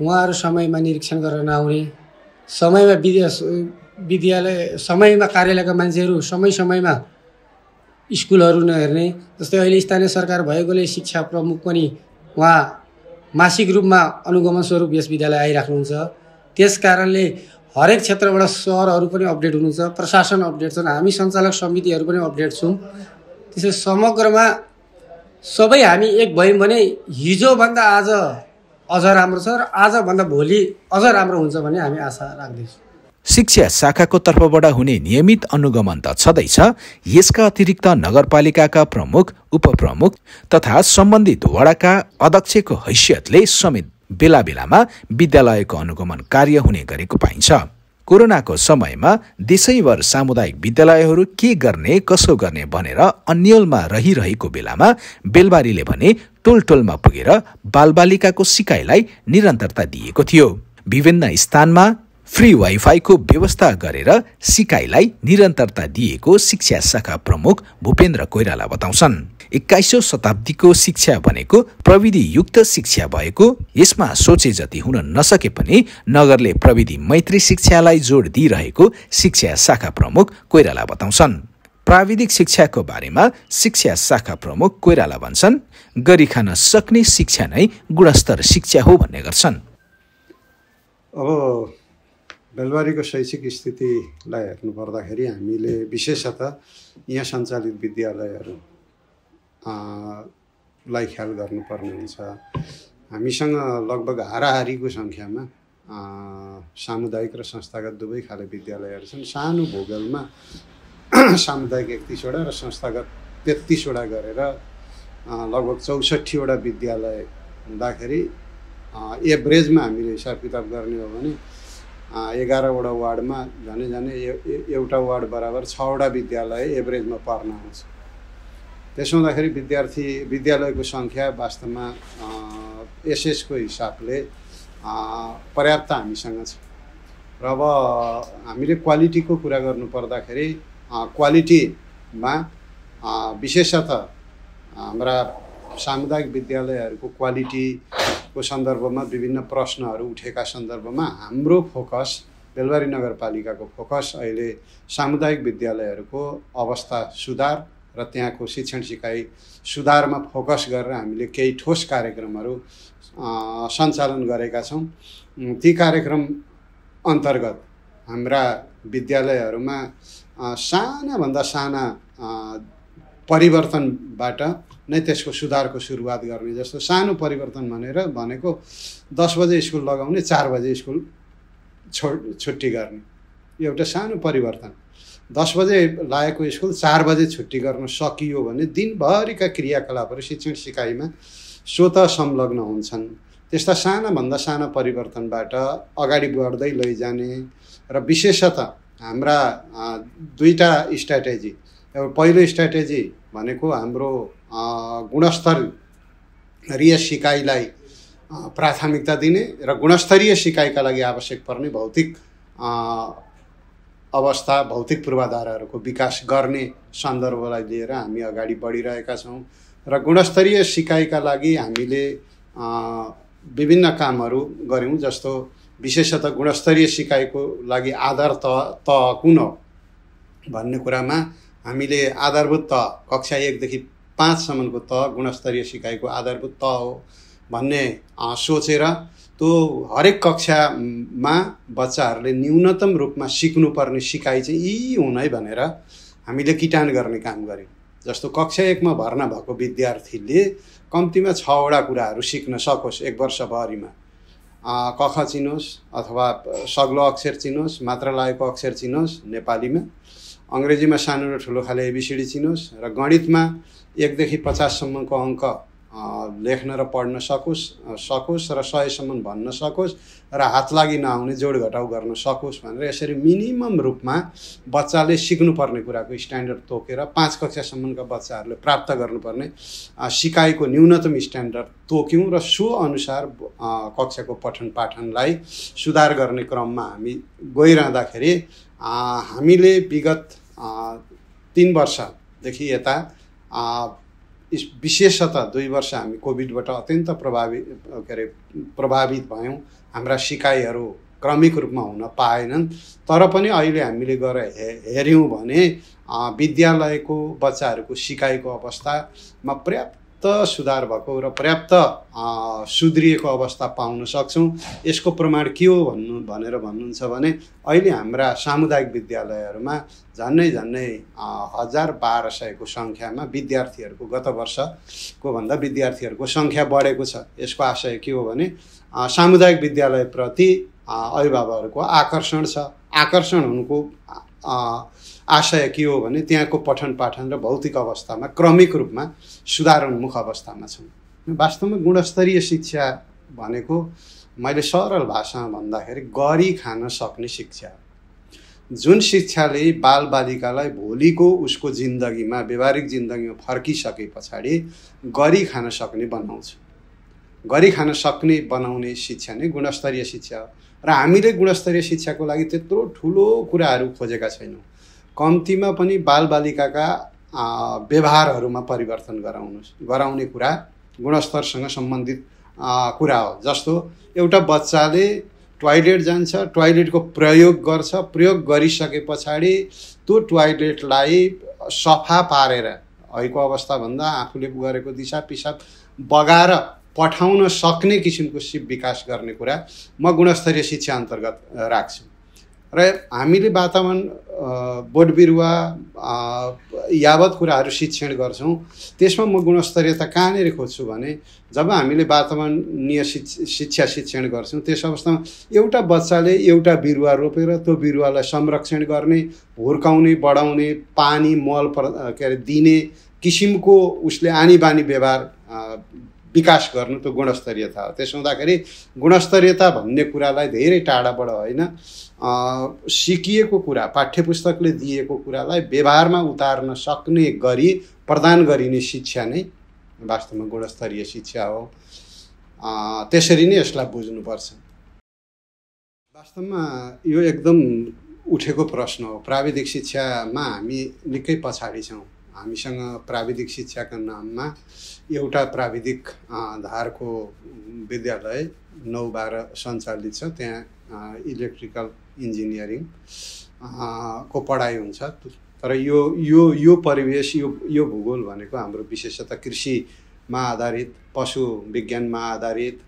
उहाँहरू समयमा निरीक्षण गरेर नआउने, समयमा विद्यालय समयमा कार्यालयका मान्छेहरू समयमा स्कुलहरू नहेर्ने। जस्तै अहिले स्थानीय सरकार भएकोले शिक्षा प्रमुख पनि उहाँ मासिक रूपमा अनुगमन स्वरूप यस विद्यालय आइराख्नुहुन्छ। त्यस कारणले हरेक क्षेत्रबाट सहरहरू पनि अपडेट हुनुहुन्छ, प्रशासन अपडेट छन्, हामी सञ्चालक समितिहरू पनि अपडेट छौँ। त्यसै समग्रमा सबै हामी एक भयौँ भने हिजोभन्दा आज अझ राम्रो छ र आजभन्दा भोलि अझ राम्रो हुन्छ भन्ने हामी आशा राख्दैछौँ। शिक्षा शाखाको तर्फबाट हुने नियमित अनुगमन त छँदैछ। यसका अतिरिक्त नगरपालिकाका प्रमुख, उपप्रमुख तथा सम्बन्धित वडाका अध्यक्षको हैसियतले समेत बेला बेलामा विद्यालयको अनुगमन कार्य हुने गरेको पाइन्छ। कोरोनाको समयमा देशैभर सामुदायिक विद्यालयहरू के गर्ने कसो गर्ने भनेर अन्यलमा रहिरहेको बेलामा बेलबारीले भने टोलटोलमा पुगेर बालबालिकाको सिकाइलाई निरन्तरता दिएको थियो। विभिन्न स्थानमा फ्री वाइफाईको व्यवस्था गरेर सिकाइलाई निरन्तरता दिएको शिक्षा शाखा प्रमुख भूपेन्द्र कोइराला बताउँछन्। 21औं शताब्दीको शिक्षा भनेको प्रविधियुक्त शिक्षा भएको, यसमा सोचे जति हुन नसके पनि नगरले प्रविधि मैत्री शिक्षालाई जोड दिइरहेको शिक्षा शाखा प्रमुख कोइराला बताउँछन्। प्राविधिक शिक्षाको बारेमा शिक्षा शाखा प्रमुख कोइराला भन्छन्, गरी खान सक्ने शिक्षा नै गुणस्तर शिक्षा हो भन्ने गर्छन्। अब बेलबारीको शैक्षिक स्थितिलाई हेर्नु पर्दाखेरि हामीले विशेषतः यहाँ सञ्चालित विद्यालयहरू लाई ख्याल गर्नुपर्ने हुन्छ। हामीसँग लगभग हाराहारीको सङ्ख्यामा सामुदायिक र संस्थागत दुवै खाले विद्यालयहरू छन्। सानो भूगोलमा सामुदायिक 31वटा र संस्थागत 33वटा गरेर लगभग 64वटा विद्यालय हुँदाखेरि एभरेजमा हामीले हिसाब किताब गर्ने हो भने 11वटा वार्डमा झनै एउटा वार्ड बराबर 6वटा विद्यालय एभरेजमा पर्न आउँछ। त्यसो हुँदाखेरि विद्यालयको सङ्ख्या वास्तवमा एसएसको हिसाबले पर्याप्त हामीसँग छ। र अब हामीले क्वालिटीको कुरा गर्नु पर्दाखेरि क्वालिटीमा विशेषतः हाम्रा सामुदायिक विद्यालयहरूको क्वालिटीको सन्दर्भमा विभिन्न प्रश्नहरू उठेका सन्दर्भमा हाम्रो फोकस, बेलबारी नगरपालिकाको फोकस अहिले सामुदायिक विद्यालयहरूको अवस्था सुधार र त्यहाँको शिक्षण सिकाइ सुधारमा फोकस गरेर हामीले केही ठोस कार्यक्रमहरू सञ्चालन गरेका छौँ। ती कार्यक्रम अन्तर्गत हाम्रा विद्यालयहरूमा सानाभन्दा साना परिवर्तनबाट नै त्यसको सुधारको सुरुवात गर्ने। जस्तो सानो परिवर्तन भनेको 10 बजे स्कुल लगाउने 4 बजे स्कुल छुट्टी गर्ने, यो एउटा सानो परिवर्तन। 10 बजे लागेको स्कुल 4 बजे छुट्टी गर्न सकियो भने दिनभरिका क्रियाकलापहरू शिक्षण सिकाइमा स्वतः संलग्न हुन्छन्। त्यस्ता सानाभन्दा साना परिवर्तनबाट अगाडि बढ्दै लैजाने र विशेषतः हाम्रा दुईटा स्ट्र्याटेजी। पहिलो स्ट्र्याटेजी भनेको हाम्रो गुणस्तरीय सिकाइलाई प्राथमिकता दिने र गुणस्तरीय सिकाइका लागि आवश्यक पर्ने भौतिक अवस्था, भौतिक पूर्वाधारहरूको विकास गर्ने सन्दर्भलाई लिएर हामी अगाडि बढिरहेका छौँ। र गुणस्तरीय सिकाइका लागि हामीले विभिन्न कामहरू गऱ्यौँ। जस्तो विशेषतः गुणस्तरीय सिकाइको लागि आधार तह कुन हो भन्ने कुरामा हामीले आधारभूत तह कक्षा 1 देखि 5 सम्मको तह गुणस्तरीय सिकाइको आधारभूत तह हो भन्ने सोचेर त्यो हरेक कक्षामा बच्चाहरूले न्यूनतम रूपमा सिक्नुपर्ने सिकाइ चाहिँ यी हुन् है भनेर हामीले किटान गर्ने काम गऱ्यौँ। जस्तो कक्षा 1 मा भर्ना भएको विद्यार्थीले कम्तीमा 6वटा कुराहरू सिक्न सकोस् एक वर्षभरिमा। क ख चिनोस् अथवा सग्लो अक्षर चिनोस्, मात्रा लागेको अक्षर चिनोस् नेपालीमा, अङ्ग्रेजीमा सानो र ठुलो खाले एबिसिडी चिनोस् र गणितमा 1 देखि 50 सम्मको अङ्क लेख्न र पढ्न सकोस् र 100 सम्म भन्न सकोस् र हात लागि नआउने जोड घटाउ गर्न सकोस् भनेर यसरी मिनिमम रूपमा बच्चाले सिक्नुपर्ने कुराको स्ट्यान्डर्ड तोकेर 5 कक्षासम्मका बच्चाहरूले प्राप्त गर्नुपर्ने सिकाइको न्यूनतम स्ट्यान्डर्ड तोक्यौँ र सो अनुसार कक्षाको पठन पाठनलाई सुधार गर्ने क्रममा हामी गइरहँदाखेरि हामीले विगत 3 वर्षदेखि यता विशेषतः 2 वर्ष हामी कोभिडबाट अत्यन्त प्रभावित भयौँ। हाम्रा सिकाइहरू क्रमिक रूपमा हुन पाएनन्। तर पनि अहिले हामीले गएर हेऱ्यौँ भने विद्यालयको बच्चाहरूको सिकाइको अवस्थामा पर्याप्त सुधार भएको र पर्याप्त सुध्रिएको अवस्था पाउन सक्छौँ। यसको प्रमाण के हो भनेर भन्नुहुन्छ भने अहिले हाम्रा सामुदायिक विद्यालयहरूमा झन्डै 1200 को सङ्ख्यामा विद्यार्थीहरूको गत वर्षको भन्दा विद्यार्थीहरूको सङ्ख्या बढेको छ। यसको आशय के हो भने सामुदायिक विद्यालयप्रति अभिभावकहरूको आकर्षण छ। आकर्षण हुनुको आशय के हो भने त्यहाँको पठन पाठन र भौतिक अवस्थामा क्रमिक रूपमा सुधारोन्मुख अवस्थामा छौँ। वास्तवमा गुणस्तरीय शिक्षा भनेको मैले सरल भाषामा भन्दाखेरि गरी खान सक्ने शिक्षा, जुन शिक्षाले बालबालिकालाई भोलिको उसको जिन्दगीमा व्यावहारिक जिन्दगीमा फर्किसके पछाडि गरी खान सक्ने बनाउँछ। गरी खान सक्ने बनाउने शिक्षा नै गुणस्तरीय शिक्षा हो। र हामीले गुणस्तरीय शिक्षाको लागि त्यत्रो ठुलो कुराहरू खोजेका छैनौँ। कम्तीमा पनि बालबालिकाका व्यवहारहरूमा परिवर्तन गराउने कुरा गुणस्तरसँग सम्बन्धित कुरा हो। जस्तो एउटा बच्चाले टोयलेट जान्छ, टोयलेटको प्रयोग गर्छ, प्रयोग गरिसके पछाडि त्यो टोयलेटलाई सफा पारेर अहिलेको अवस्थाभन्दा आफूले गरेको दिसा पिसाब बगाएर पठाउन सक्ने किसिमको सिप विकास गर्ने कुरा म गुणस्तरीय शिक्षा अन्तर्गत राख्छु। र हामीले वातावरण बोट बिरुवा यावत कुराहरू शिक्षण गर्छौँ, त्यसमा म गुणस्तरीयता कहाँनिर खोज्छु भने जब हामीले वातावरणीय शिक्षा शिक्षण गर्छौँ त्यस अवस्थामा एउटा बच्चाले एउटा बिरुवा रोपेर त्यो बिरुवालाई संरक्षण गर्ने, हुर्काउने, बढाउने, पानी मल दिने किसिमको उसले आनी बानी व्यवहार विकास गर्नु त्यो गुणस्तरीयता हो। त्यसो हुँदाखेरि गुणस्तरीयता भन्ने कुरालाई धेरै टाढाबाट होइन, सिकिएको कुरा पाठ्यपुस्तकले दिएको कुरालाई व्यवहारमा उतार्न सक्ने गरी प्रदान गरिने शिक्षा नै वास्तवमा गुणस्तरीय शिक्षा हो। त्यसरी नै यसलाई बुझ्नुपर्छ। वास्तवमा यो एकदम उठेको प्रश्न हो। प्राविधिक शिक्षामा हामी निकै पछाडि छौँ। हामीसँग प्राविधिक शिक्षाका नाममा एउटा प्राविधिक धारको विद्यालय 9-12 सञ्चालित छ। त्यहाँ इलेक्ट्रिकल इन्जिनियरिङ को पढाइ हुन्छ। तर यो परिवेश यो भूगोल भनेको हाम्रो विशेषतः कृषिमा आधारित, पशु विज्ञानमा आधारित,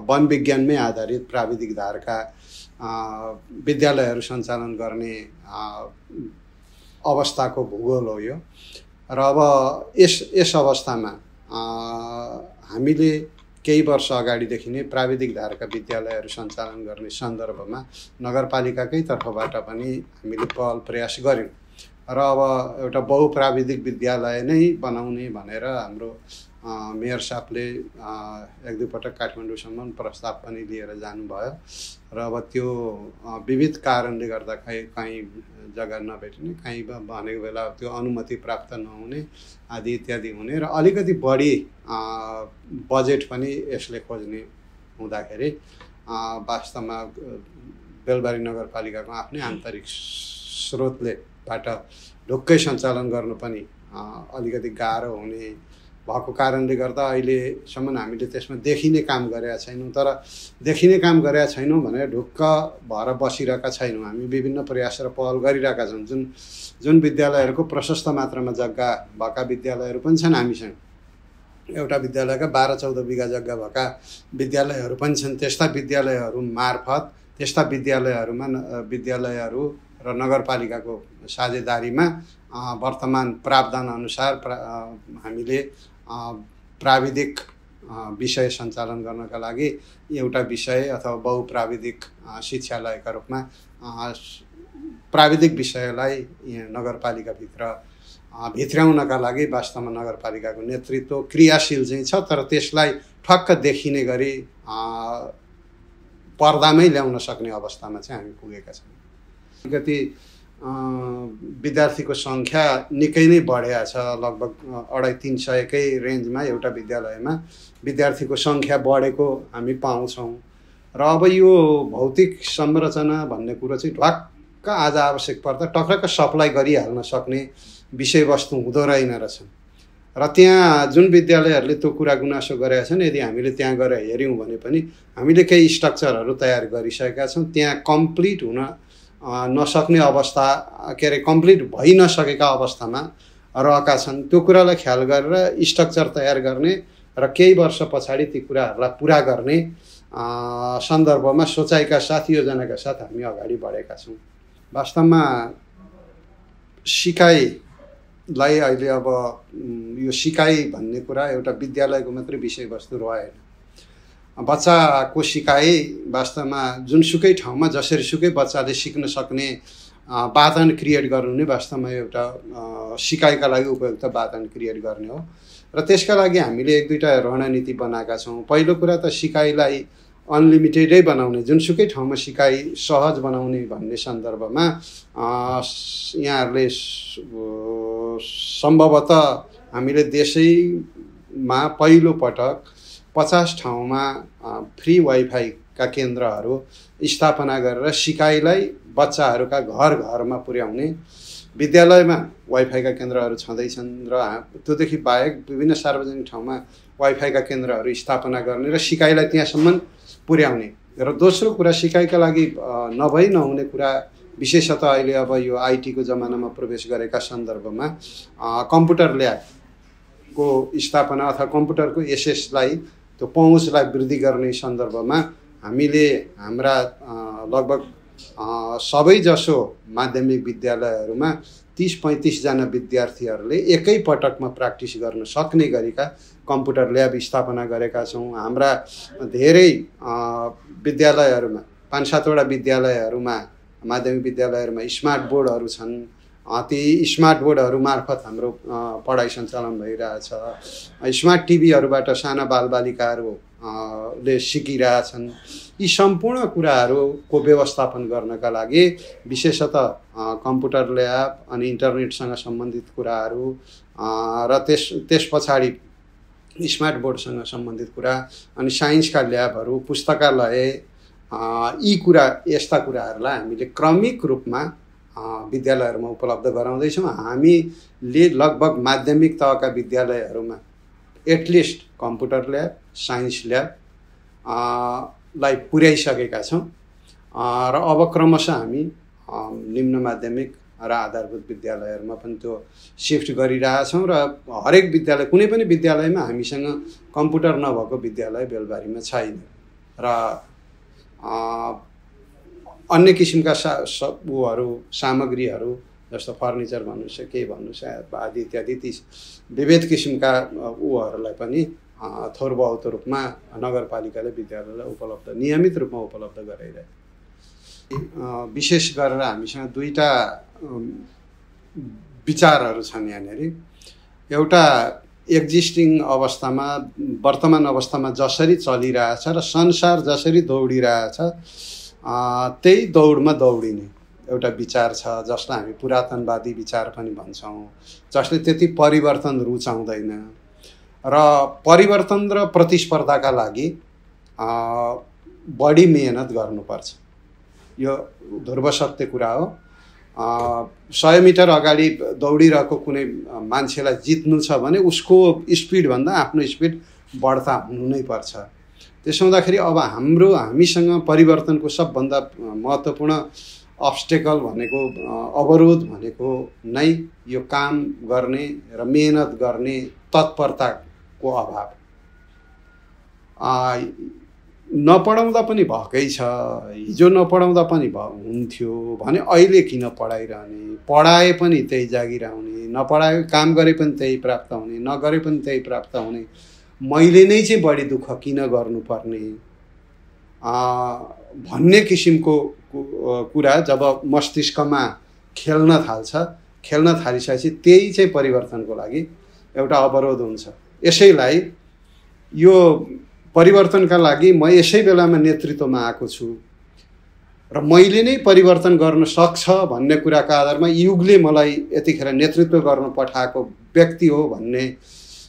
वन विज्ञानमै आधारित प्राविधिक धारका विद्यालयहरू सञ्चालन गर्ने अवस्थाको भूगोल हो यो। र अब यस अवस्थामा हामीले केही वर्ष अगाडिदेखि नै प्राविधिक धारका विद्यालयहरू सञ्चालन गर्ने सन्दर्भमा नगरपालिकाकै तर्फबाट पनि हामीले पहल प्रयास गऱ्यौँ। र अब एउटा बहुप्राविधिक विद्यालय नै बनाउने भनेर हाम्रो मेयर साहबले 1-2 पटक काठमाडौँसम्म प्रस्ताव पनि लिएर जानुभयो। र अब त्यो विविध कारणले गर्दा कहीँ जग्गा नभेट्ने, कहीँ भनेको बेला त्यो अनुमति प्राप्त नहुने आदि इत्यादि हुने र अलिकति बढी बजेट पनि यसले खोज्ने हुँदाखेरि वास्तवमा बेलबारी नगरपालिकाको आफ्नै आन्तरिक स्रोतलेबाट ढुक्कै सञ्चालन गर्नु पनि अलिकति गाह्रो हुने भएको कारणले गर्दा अहिलेसम्म हामीले त्यसमा देखिने काम गरेका छैनौँ। तर देखिने काम गरेका छैनौँ भनेर ढुक्क भएर बसिरहेका छैनौँ। हामी विभिन्न प्रयास र पहल गरिरहेका छौँ। जुन विद्यालयहरूको प्रशस्त मात्रामा जग्गा भएका विद्यालयहरू पनि छन् हामीसँग। एउटा विद्यालयका 12-14 बिघा जग्गा भएका विद्यालयहरू पनि छन्। त्यस्ता विद्यालयहरू मार्फत त्यस्ता विद्यालयहरू र नगरपालिकाको साझेदारीमा वर्तमान प्रावधान अनुसार हामीले प्राविधिक विषय सञ्चालन गर्नका लागि एउटा विषय अथवा बहुप्राविधिक शिक्षालयका रूपमा प्राविधिक विषयलाई नगरपालिकाभित्र भित्र्याउनका लागि वास्तवमा नगरपालिकाको नेतृत्व क्रियाशील चाहिँ छ। तर त्यसलाई ठक्क देखिने गरी पर्दामै ल्याउन सक्ने अवस्थामा चाहिँ हामी पुगेका छौँ। अलिकति विद्यार्थीको सङ्ख्या निकै नै बढेको छ। लगभग 250-300 कै रेन्जमा एउटा विद्यालयमा विद्यार्थीको सङ्ख्या बढेको हामी पाउँछौँ। र अब यो भौतिक संरचना भन्ने कुरो चाहिँ ढ्वाक्क आज आवश्यक पर्दा टक्रक्क सप्लाई गरिहाल्न सक्ने विषयवस्तु हुँदो रहेन रहेछन् र त्यहाँ जुन विद्यालयहरूले त्यो कुरा गुनासो गरेका छन् यदि हामीले त्यहाँ गएर हेऱ्यौँ भने पनि हामीले केही स्ट्रक्चरहरू तयार गरिसकेका छौँ। त्यहाँ कम्प्लिट हुन नसक्ने अवस्था के अरे कम्प्लिट भइ नसकेका अवस्थामा रहेका छन्। त्यो कुरालाई ख्याल गरेर स्ट्रक्चर तयार गर्ने र केही वर्ष पछाडि ती कुराहरूलाई पुरा गर्ने सन्दर्भमा सोचाइका साथ योजनाका साथ हामी अगाडि बढेका छौँ। वास्तवमा सिकाइलाई अहिले अब यो सिकाइ भन्ने कुरा एउटा विद्यालयको मात्रै विषयवस्तु रहेन। बच्चाको सिकाइ वास्तवमा जुनसुकै ठाउँमा जसरी सुकै बच्चाले सिक्न सक्ने वातावरण क्रिएट गर्नु नै वास्तवमा एउटा सिकाइका लागि उपयुक्त वातावरण क्रिएट गर्ने हो र त्यसका लागि हामीले एक दुईवटा रणनीति बनाएका छौँ। पहिलो कुरा त सिकाइलाई अनलिमिटेडै बनाउने, जुनसुकै ठाउँमा सिकाइ सहज बनाउने भन्ने सन्दर्भमा यहाँहरूले सम्भवतः हामीले देशैमा पहिलो पटक 50 ठाउँमा फ्री वाइफाईका केन्द्रहरू स्थापना गरेर सिकाइलाई बच्चाहरूका घर घरमा पुर्याउने, विद्यालयमा वाइफाईका केन्द्रहरू छँदैछन् र त्योदेखि बाहेक विभिन्न सार्वजनिक ठाउँमा वाइफाईका केन्द्रहरू स्थापना गर्ने र सिकाइलाई त्यहाँसम्म पुर्याउने। र दोस्रो कुरा सिकाइका लागि नभई नहुने कुरा विशेषतः अहिले अब यो आइटीको जमानामा प्रवेश गरेका सन्दर्भमा कम्प्युटर ल्याबको स्थापना अथवा कम्प्युटरको एसेसलाई त्यो पहुँचलाई वृद्धि गर्ने सन्दर्भमा हामीले हाम्रा लगभग सबैजसो माध्यमिक विद्यालयहरूमा 30-35 जना विद्यार्थीहरूले एकै पटकमा प्र्याक्टिस गर्न सक्ने गरिका कम्प्युटर ल्याब स्थापना गरेका छौँ। हाम्रा धेरै विद्यालयहरूमा 5-7 वटा विद्यालयहरूमा माध्यमिक विद्यालयहरूमा स्मार्ट बोर्डहरू छन्। ती स्मार्ट बोर्डहरू मार्फत हाम्रो पढाइ सञ्चालन भइरहेछ। स्मार्ट टिभीहरूबाट साना बालबालिकाहरूले सिकिरहेछन्। यी सम्पूर्ण कुराहरूको व्यवस्थापन गर्नका लागि विशेषतः कम्प्युटर ल्याब अनि इन्टरनेटसँग सम्बन्धित कुराहरू र त्यस पछाडि स्मार्ट बोर्डसँग सम्बन्धित कुरा अनि साइन्सका ल्याबहरू, पुस्तकालय, यी यस्ता कुराहरूलाई हामीले क्रमिक रूपमा विद्यालयहरूमा उपलब्ध गराउँदैछौँ। हामीले लगभग माध्यमिक तहका विद्यालयहरूमा at least computer lab, science lab लाई पुर्याइसकेका छौँ र अब क्रमशः हामी निम्न माध्यमिक र आधारभूत विद्यालयहरूमा पनि त्यो सिफ्ट गरिरहेछौँ र हरेक विद्यालय, कुनै पनि विद्यालयमा हामीसँग कम्प्युटर नभएको विद्यालय बेलबारीमा छैन र अन्य किसिमका सामग्रीहरू जस्तो फर्निचर भन्नुहोस्, केही भन्नुहोस् आदि इत्यादि ती विविध किसिमका ऊहरूलाई पनि थोर बहुत रूपमा नगरपालिकाले विद्यालयलाई नियमित रूपमा उपलब्ध गराइरहेको। विशेष गरेर हामीसँग दुईटा विचारहरू छन् यहाँनिर। एउटा एक्जिस्टिङ अवस्थामा, वर्तमान अवस्थामा जसरी चलिरहेछ र संसार जसरी दौडिरहेछ त्यही दौडमा दौडिने एउटा विचार छ, जसलाई हामी पुरातनवादी विचार पनि भन्छौँ, जसले त्यति परिवर्तन रुचाउँदैन र परिवर्तन र प्रतिस्पर्धाका लागि बढी मेहनत गर्नुपर्छ। यो ध्रुव सत्य कुरा हो। 100 मिटर अगाडि दौडिरहेको कुनै मान्छेलाई जित्नु छ भने उसको स्पिडभन्दा आफ्नो स्पिड बढ्ता हुनु नै पर्छ। त्यसो हुँदाखेरि अब हामीसँग परिवर्तनको सबभन्दा महत्त्वपूर्ण अब्स्टेकल भनेको, अवरोध भनेको नै यो काम गर्ने र मेहनत गर्ने तत्परताको अभाव। नपढाउँदा पनि भएकै छ, हिजो नपढाउँदा पनि हुन्थ्यो भने अहिले किन पढाइरहने, पढाए पनि त्यही जागिर आउने, नपढाए काम गरे पनि त्यही प्राप्त हुने, नगरे पनि त्यही प्राप्त हुने, मैले नै चाहिँ बढी दुःख किन गर्नुपर्ने भन्ने किसिमको कुरा जब मस्तिष्कमा खेल्न थालिसकेपछि त्यही चाहिँ परिवर्तनको लागि एउटा अवरोध हुन्छ। यसैलाई यो परिवर्तनका लागि म यसै बेलामा नेतृत्वमा आएको छु र मैले नै परिवर्तन गर्न सक्छ भन्ने कुराको आधारमा युगले मलाई यतिखेर नेतृत्व गर्न पठाएको व्यक्ति हो भन्ने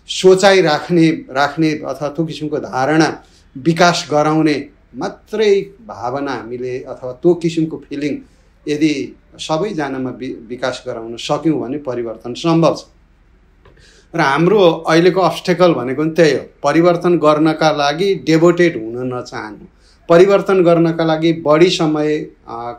सोचाइ राख्ने अथवा त्यो किसिमको धारणा विकास गराउने मात्रै भावना हामीले अथवा त्यो किसिमको फिलिङ यदि सबैजनामा विकास गराउन सक्यौँ भने परिवर्तन सम्भव छ। र हाम्रो अहिलेको अब्स्टेकल भनेको पनि त्यही हो, परिवर्तन गर्नका लागि डेभोटेड हुन नचाहनु, परिवर्तन गर्नका लागि बढी समय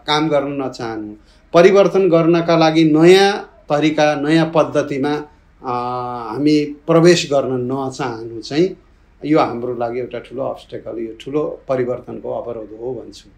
काम गर्न नचाहनु, परिवर्तन गर्नका लागि नयाँ तरिका नयाँ पद्धतिमा हामी प्रवेश गर्न नचाहनु चाहिँ यो हाम्रो लागि एउटा ठुलो अब्स्टेकल, यो ठुलो परिवर्तनको अवरोध हो भन्छु।